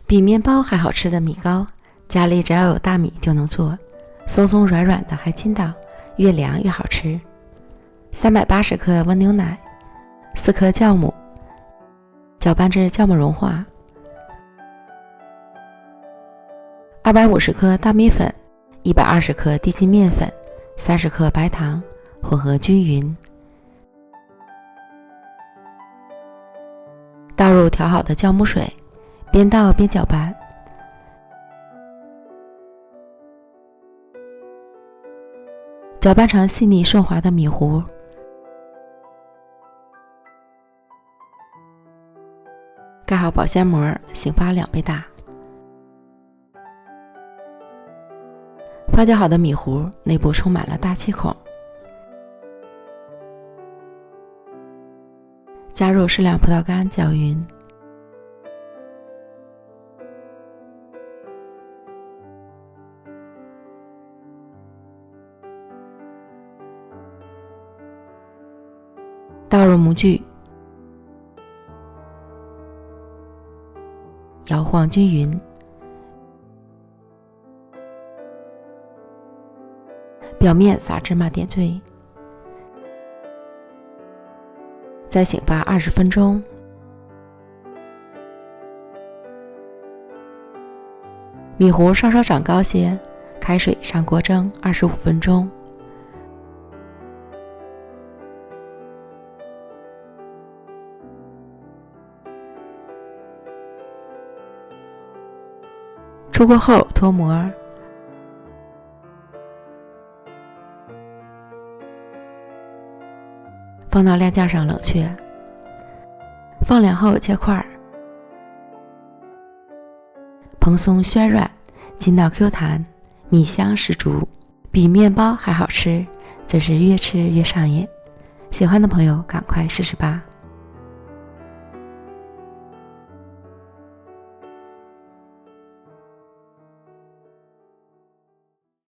比面包还好吃的米糕，家里只要有大米就能做，松松软软的还筋道，越凉越好吃。380克温牛奶，4颗酵母，搅拌至酵母融化。250克大米粉，120克低筋面粉，30克白糖，混合均匀。倒入调好的酵母水，边倒边搅拌。搅拌成细腻顺滑的米糊。盖好保鲜膜，醒发2倍大。发酵好的米糊内部充满了大气孔，加入适量葡萄干搅匀。倒入模具，摇晃均匀。表面撒芝麻点缀，再醒发20分钟。米糊稍稍长高些，开水上锅蒸25分钟。出锅后脱模，放到晾架上冷却，放凉后切块，蓬松暄软，筋道 Q 弹，米香十足，比面包还好吃，真是越吃越上瘾。喜欢的朋友赶快试试吧。